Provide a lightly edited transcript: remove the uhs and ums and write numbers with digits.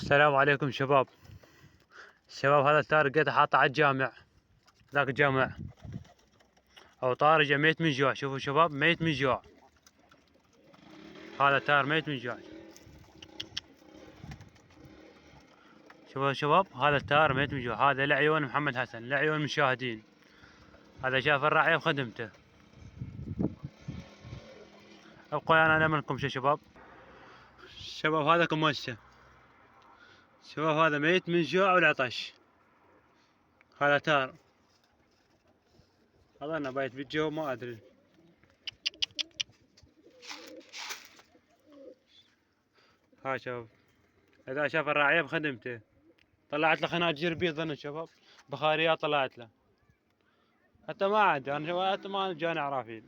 السلام عليكم شباب. هذا التار لقيته حاطه على الجامع، ذاك الجامع او طارجه ميت من جوع. شوفوا شباب، ميت من جوع. هذا تار ميت من جوع. شوفوا شباب، هذا التار ميت من جوع. هذا لعيون محمد حسن، لعيون المشاهدين. هذا شاف الرعية بخدمته. ابقوا انا منكم شباب. شباب هذا كموسه. شباب هذا ميت من جوع والعطش. هذا تار. هذا انا بايت بالجو ما ادري. ها شباب، اذا شاف الرعية بخدمته. طلعت له خناجير بيض انا شباب، بخاريات طلعت له. حتى ما عاد انا، حتى ما جاني عرافيل.